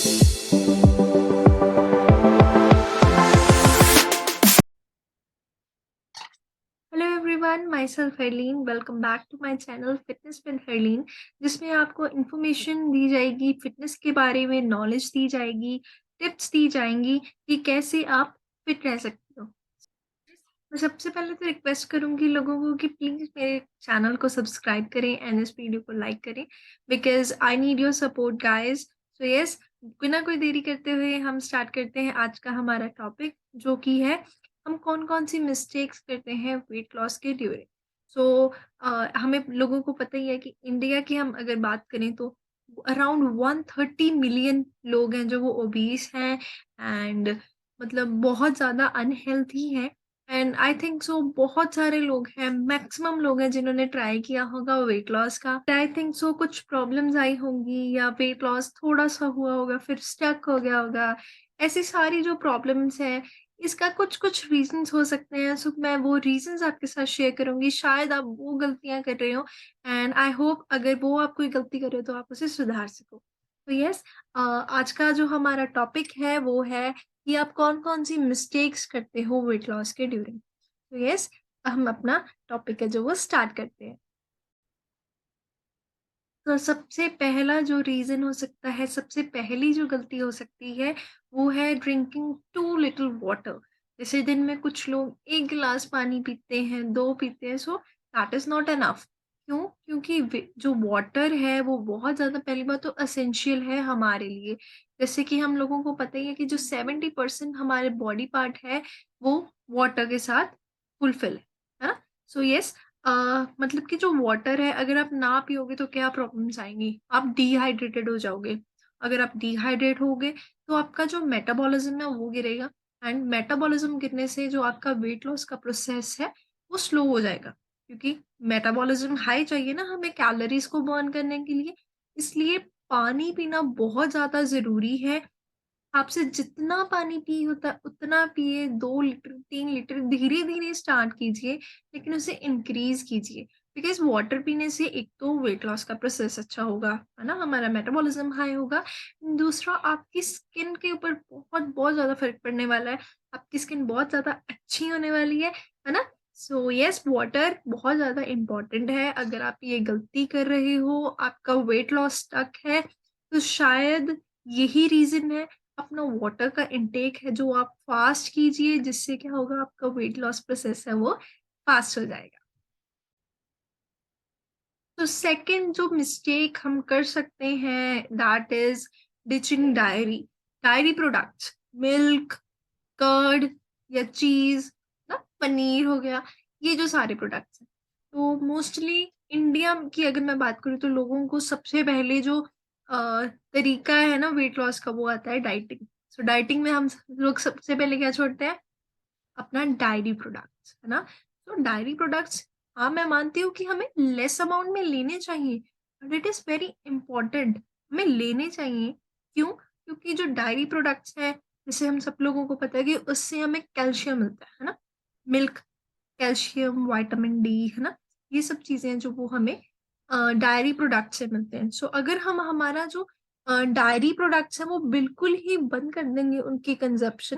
Hello everyone, myself Harleen. Welcome back to my channel fitness with Harleen, जिसमें आपको information दी जाएगी, fitness के बारे में नॉलेज दी जाएगी, टिप्स दी जाएंगी कि कैसे आप फिट रह सकते हो। मैं सबसे पहले तो रिक्वेस्ट करूंगी लोगों को कि प्लीज़ मेरे चैनल को सब्सक्राइब करें एंड इस वीडियो को लाइक करें, because I need your support guys. So yes, बिना कोई देरी करते हुए हम स्टार्ट करते हैं आज का हमारा टॉपिक, जो कि है हम कौन कौन सी मिस्टेक्स करते हैं वेट लॉस के ड्यूरिंग। सो हमें लोगों को पता ही है कि इंडिया की हम अगर बात करें तो अराउंड 130 मिलियन लोग हैं जो वो ओबीस हैं एंड मतलब बहुत ज़्यादा अनहेल्थी हैं। एंड आई थिंक सो बहुत सारे लोग हैं, मैक्सिमम लोग हैं जिन्होंने ट्राई किया होगा वेट लॉस का। आई थिंक सो कुछ प्रॉब्लम्स आई होंगी या वेट लॉस थोड़ा सा हुआ होगा फिर स्टक हो गया होगा। ऐसी सारी जो प्रॉब्लम्स हैं, इसका कुछ कुछ रीजंस हो सकते हैं। सो मैं वो रीजंस आपके साथ शेयर करूंगी, शायद आप वो गलतियां कर रहे हो एंड आई होप अगर वो आप कोई गलती कर रहे हो तो आप उसे सुधार सको। तो यस, आज का जो हमारा टॉपिक है वो है कि आप कौन कौन सी मिस्टेक्स करते हो वेट लॉस के ड्यूरिंग। तो यस, हम अपना टॉपिक है जो वो स्टार्ट करते हैं। तो सबसे पहला जो रीजन हो सकता है, सबसे पहली जो गलती हो सकती है, वो है ड्रिंकिंग टू लिटिल वाटर। जैसे दिन में कुछ लोग एक गिलास पानी पीते हैं, दो पीते हैं, so that is not enough. क्यों? क्योंकि जो वाटर है वो बहुत ज्यादा, पहली बात तो असेंशियल है हमारे लिए। जैसे कि हम लोगों को पता ही है कि जो 70% हमारे बॉडी पार्ट है वो वाटर के साथ फुलफिल है ना। सो यस, मतलब कि जो वाटर है अगर आप ना पियोगे तो क्या प्रॉब्लम्स आएंगी, आप डिहाइड्रेटेड हो जाओगे। अगर आप डिहाइड्रेट होगे तो आपका जो मेटाबॉलिज्म है वो गिरेगा एंड मेटाबॉलिज्म गिरने से जो आपका वेट लॉस का प्रोसेस है वो स्लो हो जाएगा, क्योंकि मेटाबॉलिज्म हाई चाहिए ना हमें कैलोरीज को बर्न करने के लिए। इसलिए पानी पीना बहुत ज्यादा जरूरी है। आपसे जितना पानी पी होता उतना पिए, 2 लीटर 3 लीटर धीरे धीरे स्टार्ट कीजिए, लेकिन उसे इंक्रीज कीजिए। बिकॉज वाटर पीने से एक तो वेट लॉस का प्रोसेस अच्छा होगा, है ना, हमारा मेटाबॉलिज्म हाई होगा। दूसरा, आपकी स्किन के ऊपर बहुत बहुत ज्यादा फर्क पड़ने वाला है। आपकी स्किन बहुत ज्यादा अच्छी होने वाली है ना। सो यस, वाटर बहुत ज्यादा इम्पोर्टेंट है। अगर आप ये गलती कर रहे हो, आपका वेट लॉस स्टक है, तो शायद यही रीजन है। अपना वाटर का इंटेक है जो आप फास्ट कीजिए, जिससे क्या होगा, आपका वेट लॉस प्रोसेस है वो फास्ट हो जाएगा। तो सेकंड जो मिस्टेक हम कर सकते हैं, that is ditching dairy dairy products, milk, curd या चीज ना, पनीर हो गया, ये जो सारे प्रोडक्ट्स हैं। तो मोस्टली इंडिया की अगर मैं बात करूँ तो लोगों को सबसे पहले जो तरीका है ना वेट लॉस का, वो आता है डाइटिंग। सो डाइटिंग में हम लोग सबसे पहले क्या छोड़ते हैं, अपना डायरी प्रोडक्ट्स, है ना। तो डायरी प्रोडक्ट्स, हाँ मैं मानती हूँ कि हमें लेस अमाउंट में लेने चाहिए, but it is very important, हमें लेने चाहिए। क्यों? क्योंकि जो डायरी प्रोडक्ट्स हैं, जैसे हम सब लोगों को पता है कि उससे हमें कैल्शियम मिलता है ना। मिल्क, कैल्शियम, विटामिन डी, है ना, ये सब चीजें हैं जो वो हमें डायरी प्रोडक्ट से मिलते हैं। सो अगर हम हमारा जो डायरी प्रोडक्ट्स हैं वो बिल्कुल ही बंद कर देंगे उनकी कंजप्शन,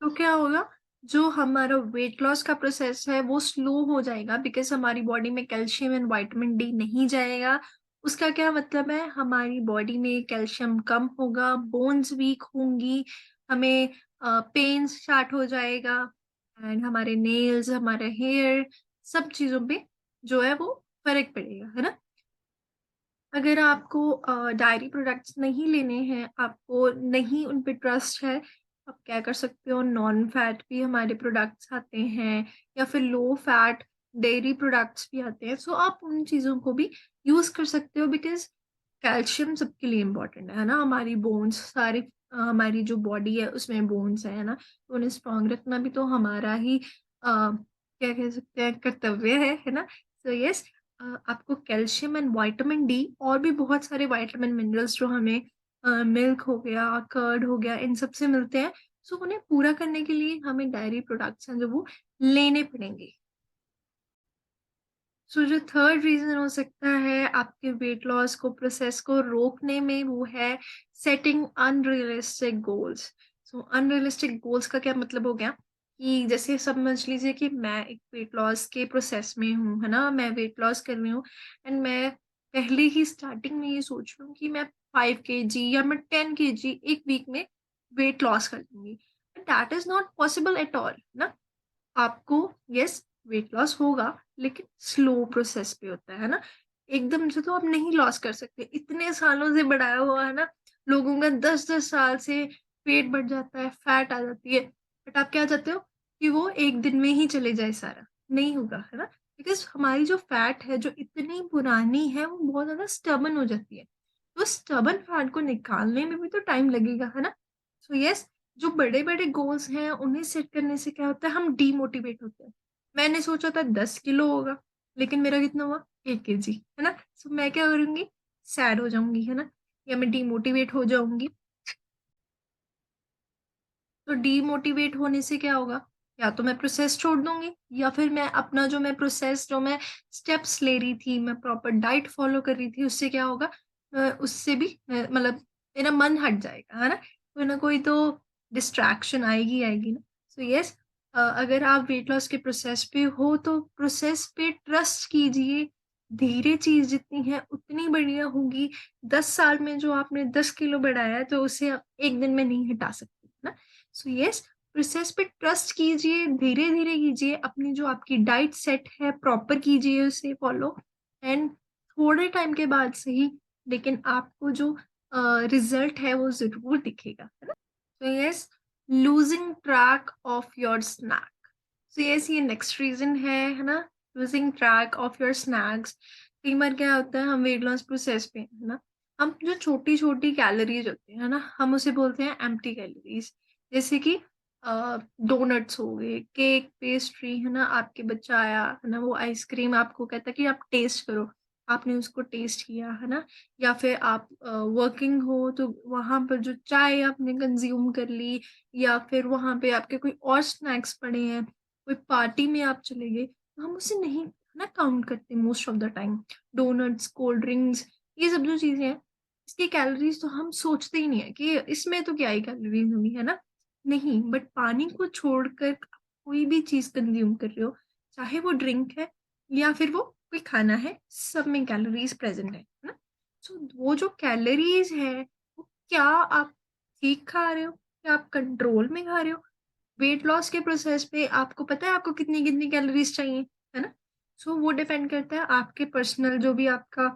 तो क्या होगा, जो हमारा वेट लॉस का प्रोसेस है वो स्लो हो जाएगा, बिकॉज हमारी बॉडी में कैल्शियम एंड विटामिन डी नहीं जाएगा। उसका क्या मतलब है, हमारी बॉडी में कैल्शियम कम होगा, बोन्स वीक होंगी, हमें पेन स्टार्ट हो जाएगा एंड हमारे नेल्स, हमारे हेयर, सब चीजों पे जो है वो फर्क पड़ेगा, है ना। अगर आपको डायरी प्रोडक्ट्स नहीं लेने हैं, आपको नहीं उन पे ट्रस्ट है, आप क्या कर सकते हो, नॉन फैट भी हमारे प्रोडक्ट्स आते हैं या फिर लो फैट डेयरी प्रोडक्ट्स भी आते हैं। सो आप उन चीज़ों को भी यूज़ कर सकते हो, बिकॉज कैल्शियम सबके लिए इम्पोर्टेंट है ना। हमारी बोन्स सारी, हमारी जो बॉडी है उसमें बोन्स है ना, तो उन्हें स्ट्रॉन्ग रखना भी तो हमारा ही क्या कह सकते हैं कर्तव्य है ना। सो यस, आपको कैल्शियम एंड विटामिन डी और भी बहुत सारे विटामिन मिनरल्स जो हमें मिल्क हो गया, कर्ड हो गया, इन सब से मिलते हैं। सो उन्हें पूरा करने के लिए हमें डायरी प्रोडक्ट्स हैं जो वो लेने पड़ेंगे। सो जो थर्ड रीजन हो सकता है आपके वेट लॉस को प्रोसेस को रोकने में, वो है सेटिंग अनरियलिस्टिक गोल्स। सो अनरियलिस्टिक गोल्स का क्या मतलब हो गया कि जैसे समझ लीजिए कि मैं एक वेट लॉस के प्रोसेस में हूँ, है ना, मैं वेट लॉस कर रही हूँ एंड मैं पहले ही स्टार्टिंग में ये सोच रही हूँ कि मैं 5 kg या मैं 10 kg एक वीक में वेट लॉस कर दूंगी। That is not possible at all ना। आपको यस वेट लॉस होगा, लेकिन स्लो प्रोसेस पे होता है ना। एकदम से तो आप नहीं लॉस कर सकते, इतने सालों से बढ़ाया हुआ है ना। लोगों का 10-10 साल से पेट बढ़ जाता है, फैट आ जाती है, बट आप क्या चाहते हो कि वो एक दिन में ही चले जाए सारा। नहीं होगा, है ना। बिकॉज हमारी जो फैट है जो इतनी पुरानी है वो बहुत ज्यादा स्टबन हो जाती है, तो स्टबन फैट को निकालने में भी तो टाइम लगेगा, है ना। सो यस, जो बड़े बड़े गोल्स हैं उन्हें सेट करने से क्या होता है, हम डीमोटिवेट होते हैं। मैंने सोचा था 10 किलो होगा, लेकिन मेरा कितना हुआ, 1 kg, है ना। सो मैं क्या करूंगी, सैड हो जाऊंगी, है ना, या मैं डीमोटिवेट हो जाऊंगी। तो डीमोटिवेट होने से क्या होगा, या तो मैं प्रोसेस छोड़ दूंगी, या फिर मैं अपना जो मैं स्टेप्स ले रही थी, मैं प्रॉपर डाइट फॉलो कर रही थी, उससे क्या होगा, उससे भी मतलब मेरा मन हट जाएगा, है ना। कोई ना कोई तो डिस्ट्रैक्शन आएगी आएगी ना। सो यस, अगर आप वेट लॉस के प्रोसेस पे हो तो प्रोसेस पे ट्रस्ट कीजिए। धीरे चीज जितनी है उतनी बढ़िया होगी। 10 साल में जो आपने 10 किलो बढ़ाया है, तो उसे आप एक दिन में नहीं हटा सकते ना। सो यस, प्रोसेस पे ट्रस्ट कीजिए, धीरे धीरे कीजिए, अपनी जो आपकी डाइट सेट है प्रॉपर कीजिए उसे फॉलो, एंड थोड़े टाइम के बाद सही, लेकिन आपको जो रिजल्ट है वो जरूर दिखेगा, है ना। तो yes, losing track of your snack. So yes, ये नेक्स्ट रीजन है ना, losing track of your snacks. कई बार क्या होता है, हम वेट लॉस प्रोसेस पे, है ना, हम जो छोटी छोटी कैलोरीज होती है ना, हम उसे बोलते हैं एम्प्टी कैलोरीज। जैसे कि डोनट्स हो गए, केक, पेस्ट्री, है ना, आपके बच्चा आया है ना, वो आइसक्रीम आपको कहता है कि आप टेस्ट करो, आपने उसको टेस्ट किया, है ना। या फिर आप वर्किंग हो तो वहां पर जो चाय आपने कंज्यूम कर ली, या फिर वहां पे आपके कोई और स्नैक्स पड़े हैं, कोई पार्टी में आप चले गए, तो हम उसे नहीं ना काउंट करते most of the time. Donuts, cold drinks, ये सब जो चीजें हैं, इसकी कैलोरीज तो हम सोचते ही नहीं है कि इसमें तो क्या ही कैलोरीज होंगी, है ना। नहीं, बट पानी को छोड़कर कोई भी चीज कंज्यूम कर रहे हो, चाहे वो ड्रिंक है या फिर वो कोई खाना है, सब में कैलोरीज प्रेजेंट है ना। सो वो जो कैलोरीज है, वो क्या आप ठीक खा रहे हो, क्या आप कंट्रोल में खा रहे हो। वेट लॉस के प्रोसेस पे आपको पता है आपको कितनी कितनी कैलोरीज चाहिए, है ना। सो वो डिपेंड करता है आपके पर्सनल जो भी आपका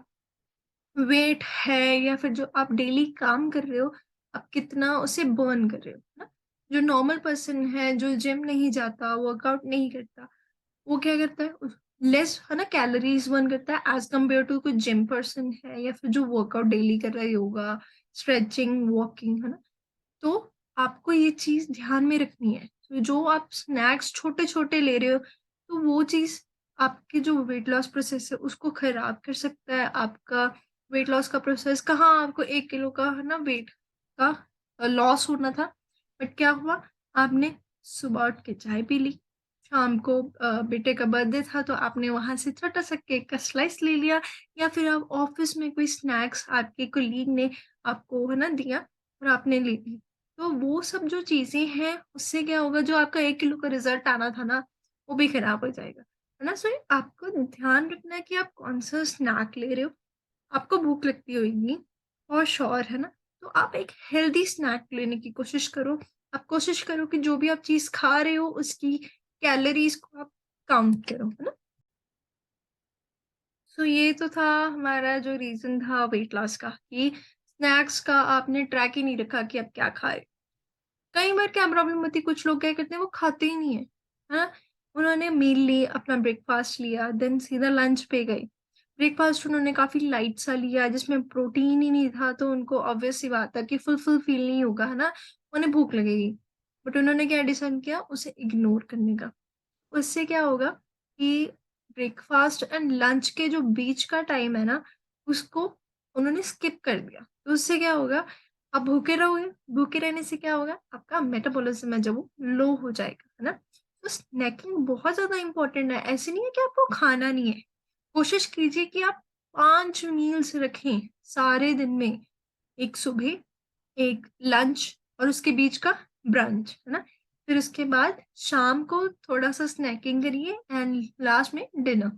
वेट है, या फिर जो आप डेली काम कर रहे हो, आप कितना उसे बर्न कर रहे हो ना। जो नॉर्मल पर्सन है, जो जिम नहीं जाता, वर्कआउट नहीं करता, वो क्या करता है, लेस, है ना, कैलोरीज बर्न करता है एज कम्पेयर टू कोई जिम पर्सन है, या फिर जो वर्कआउट डेली कर रहा है, योगा, स्ट्रेचिंग, वॉकिंग, है ना। तो आपको ये चीज ध्यान में रखनी है। तो जो आप स्नैक्स छोटे छोटे ले रहे हो, तो वो चीज आपके जो वेट लॉस प्रोसेस है उसको खराब कर सकता है। आपका वेट लॉस का प्रोसेस, कहाँ आपको 1 किलो का, है ना, वेट का लॉस होना था, बट क्या हुआ, आपने सुबह उठ के चाय पी ली, शाम को बेटे का बर्थडे था तो आपने वहां से छोटा सा केक का स्लाइस ले लिया, या फिर आप ऑफिस में कोई स्नैक्स आपके कोलीग ने आपको, है ना, दिया और आपने ले ली। तो वो सब जो चीजें हैं उससे क्या होगा, जो आपका 1 किलो का रिजल्ट आना था ना, वो भी खराब हो जाएगा, है ना। सो आपको ध्यान रखना है कि आप कौन सा स्नैक ले रहे हो। आपको भूख लगती होगी और श्योर, है ना, तो आप एक हेल्दी स्नैक लेने की कोशिश करो। आप कोशिश करो कि जो भी आप चीज खा रहे हो उसकी कैलोरीज को आप काउंट करो, है ना। सो ये तो था हमारा जो रीजन था वेट लॉस का, कि स्नैक्स का आपने ट्रैक ही नहीं रखा कि आप क्या खा रहे हो। कई बार क्या प्रॉब्लम होती है, कुछ लोग क्या करते हैं, वो खाते ही नहीं है, है ना। उन्होंने मील ली, अपना ब्रेकफास्ट लिया, देन सीधा लंच पे गए। ब्रेकफास्ट उन्होंने काफी लाइट सा लिया जिसमें प्रोटीन ही नहीं था, तो उनको ऑब्वियस सी बात है कि फुल फील नहीं होगा, है ना, उन्हें भूख लगेगी। बट उन्होंने क्या डिसाइड किया, उसे इग्नोर करने का। उससे क्या होगा कि ब्रेकफास्ट एंड लंच के जो बीच का टाइम है ना, उसको उन्होंने स्किप कर दिया। तो उससे क्या होगा, आप भूखे रहोगे, भूखे रहने से क्या होगा, आपका मेटाबॉलिज्म है जब वो लो हो जाएगा, है ना। तो स्नैकिंग बहुत ज्यादा इंपॉर्टेंट है, ऐसे नहीं है कि आपको खाना नहीं है, कोशिश कीजिए कि आप 5 मील्स रखें सारे दिन में। एक सुबह, एक लंच और उसके बीच का ब्रंच, है ना? फिर उसके बाद शाम को थोड़ा-सा स्नैकिंग करिए एंड लास्ट में dinner.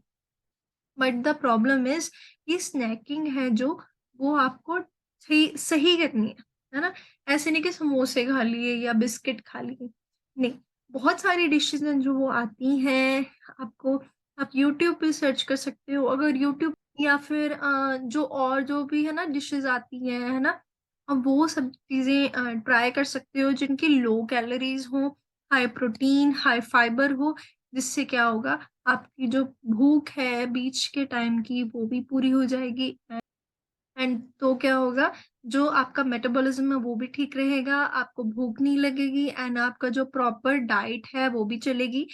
But the problem is ये स्नैकिंग है जो, वो आपको सही सही करनी है ना? ऐसे नहीं कि समोसे खा लिए या बिस्किट खा लिए, नहीं। बहुत सारी डिशेज़ हैं जो वो आती हैं, आपको आप यूट्यूब पे सर्च कर सकते हो। अगर यूट्यूब या फिर जो और जो भी है ना डिशेज़ आती हैं, है ना? अब वो सब चीज़ें ट्राई कर सकते हो जिनकी लो कैलोरीज़ हों, हाई प्रोटीन, हाई फाइबर हो, जिससे क्या होगा, आपकी जो भूख है बीच के टाइम की वो भी पूरी हो जाएगी। एंड तो क्या होगा, जो आपका मेटाबॉलिज्म है वो भी ठीक रहेगा, आपको भूख नहीं लगेगी एंड आपका जो प्रॉपर डाइट है वो भी चलेगी।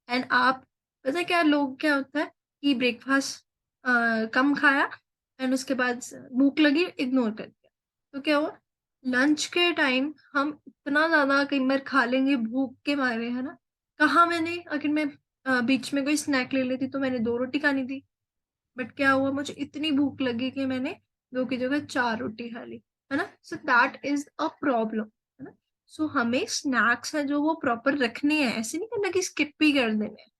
एंड आप, पता है क्या, लोग क्या होता है कि ब्रेकफास्ट कम खाया एंड उसके बाद भूख लगी, इग्नोर कर दिया। तो क्या हुआ, लंच के टाइम हम इतना ज्यादा कई बार खा लेंगे भूख के मारे, है ना? कहाँ मैंने, अगर मैं बीच में कोई स्नैक ले लेती तो मैंने 2 रोटी खानी थी। बट क्या हुआ, मुझे इतनी भूख लगी कि मैंने 2 की जगह 4 रोटी खा ली, है ना? So that is a problem, है ना? सो हमें स्नैक्स हैं जो वो प्रॉपर रखने हैं, ऐसे नहीं करना कि स्किप ही कर देने हैं।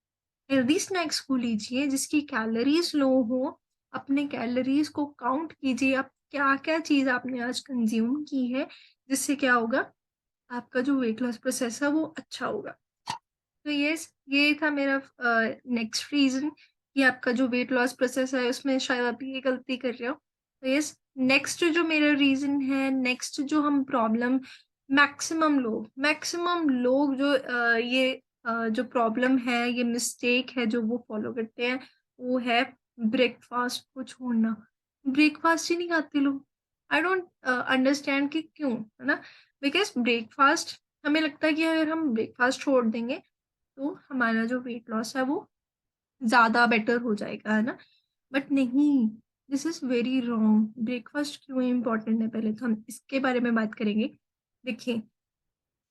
हेल्दी स्नैक्स को लीजिए जिसकी कैलोरीज़ लो हो, अपने कैलोरीज़ को काउंट कीजिए, आप क्या-क्या चीज़ आपने आज कंज़्यूम की है, जिससे क्या होगा, आपका जो वेट लॉस प्रोसेस है वो अच्छा होगा। तो ये था मेरा नेक्स्ट रीज़न कि आपका जो वेट लॉस प्रोसेस है उसमें शायद आप ये गलती कर रहे हो। तो नेक्स्ट जो मेरा रीज़न है, नेक्स्ट जो हम प्रॉब्लम, मैक्सिमम लोग जो जो प्रॉब्लम है, ये मिस्टेक है जो वो फॉलो करते हैं, वो है ब्रेकफ़ास्ट को छोड़ना। ब्रेकफ़ास्ट ही नहीं खाते लोग। आई डोंट अंडरस्टैंड कि क्यों, है ना? बिकॉज़ ब्रेकफ़ास्ट, हमें लगता है कि अगर हम ब्रेकफ़ास्ट छोड़ देंगे तो हमारा जो वेट लॉस है वो ज़्यादा बेटर हो जाएगा, है ना? बट नहीं, this is very wrong. Breakfast क्यों इम्पोर्टेंट है, पहले तो हम इसके बारे में बात करेंगे। देखिए,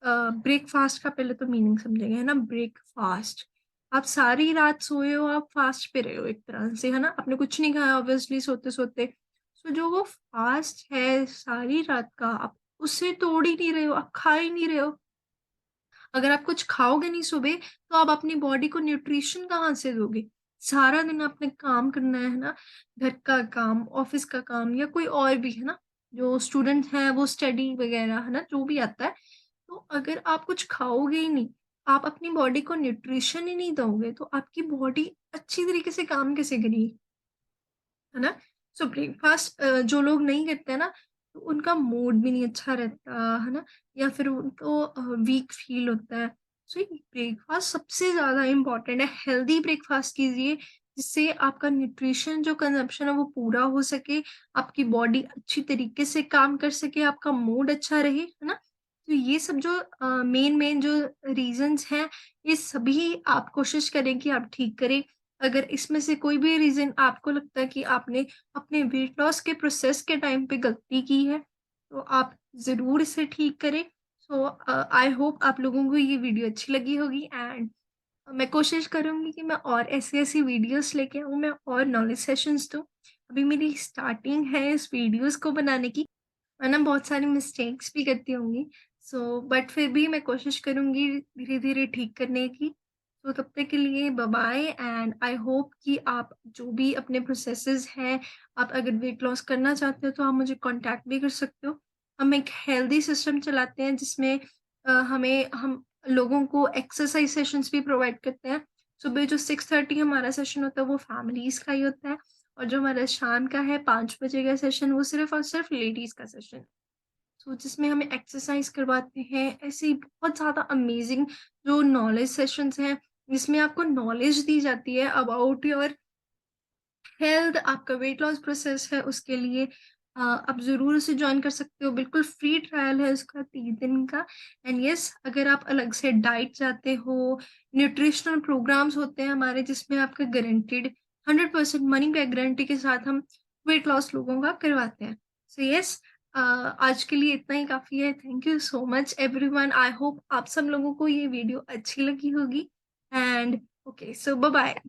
ब्रेकफ़ास्ट का पहले तो मीनिंग समझेंगे, है ना? ब्रेकफ़ास्ट, आप सारी रात सोए हो, आप फ़ास्ट पे रहे हो एक तरह से, है ना? आपने कुछ नहीं खाया ऑब्वियसली सोते-सोते। सो जो वो फ़ास्ट है सारी रात का, आप उसे तोड़ ही नहीं रहे हो, आप खा ही नहीं रहे हो। अगर आप कुछ खाओगे नहीं सुबह, तो आप अपनी बॉडी को न्यूट्रिशन कहाँ से दोगे? सारा दिन आपने काम करना है ना? घर का काम, ऑफ़िस का काम या कोई और भी, है ना? जो स्टूडेंट हैं वो स्टडी वग़ैरह, है ना? जो भी आता है, तो अगर आप कुछ खाओगे ही नहीं, आप अपनी बॉडी को न्यूट्रिशन ही नहीं दोगे, तो आपकी बॉडी अच्छी तरीके से काम कैसे करेगी? है ना? सो ब्रेकफ़ास्ट जो लोग नहीं करते हैं ना, तो उनका मूड भी नहीं अच्छा रहता, है ना? या फिर उनको वीक फ़ील होता है। सो ये ब्रेकफ़ास्ट सबसे ज़्यादा इम्पोर्टेंट है, हेल्दी ब्रेकफ़ास्ट कीजिए, जिससे आपका न्यूट्रिशन जो कंज़म्पशन है वो पूरा हो सके, आपकी बॉडी अच्छी तरीके से काम कर सके, आपका मूड अच्छा रहे, है ना? तो ये सब जो मेन-मेन जो रीज़न्स हैं, ये सभी आप कोशिश करें कि आप ठीक करें। अगर इसमें से कोई भी रीज़न आपको लगता है कि आपने अपने वेट लॉस के प्रोसेस के टाइम पे गलती की है, तो आप ज़रूर इसे ठीक करें। सो आई होप आप लोगों को ये वीडियो अच्छी लगी होगी एंड मैं कोशिश करूँगी कि मैं और ऐसी-ऐसी वीडियोज़ लेके आऊँ, मैं और नॉलेज सेशंस दूँ। अभी मेरी स्टार्टिंग है इस वीडियोज़ को बनाने की, मैं ना बहुत सारी मिस्टेक्स भी करती होंगी। सो बट फिर भी मैं कोशिश करूँगी धीरे-धीरे ठीक करने की। तो तब तक के लिए बाय-बाय एंड आई होप कि आप जो भी अपने प्रोसेसेस हैं, आप अगर वेट लॉस करना चाहते हो तो आप मुझे कॉन्टैक्ट भी कर सकते हो। हम एक हेल्दी सिस्टम चलाते हैं जिसमें हम लोगों को एक्सरसाइज सेशंस भी प्रोवाइड करते हैं। सुबह जो 6:30 हमारा सेशन होता है वो फैमिलीज़ का ही होता है और जो हमारा शाम का है 5 बजे का सेशन वो सिर्फ़ और सिर्फ़ लेडीज़ का सेशन है। सो जिसमें हमें एक्सरसाइज करवाते हैं, ऐसे ही बहुत ज़्यादा अमेजिंग जो नॉलेज सेशंस हैं, जिसमें आपको नॉलेज दी जाती है अबाउट योर हेल्थ, आपका वेट लॉस प्रोसेस है उसके लिए आप ज़रूर उसे जॉइन कर सकते हो। बिल्कुल फ्री ट्रायल है उसका 3 दिन का एंड यस, अगर आप अलग से डाइट चाहते हो, न्यूट्रिशनल प्रोग्राम्स होते हैं हमारे जिसमें आपका गारंटीड 100% मनी बैक गारंटी के साथ हम वेट लॉस लोगों का करवाते हैं। सो यस, आज के लिए इतना ही काफ़ी है। Thank you so much everyone. I hope आप सब लोगों को ये वीडियो अच्छी लगी होगी and okay, so bye bye.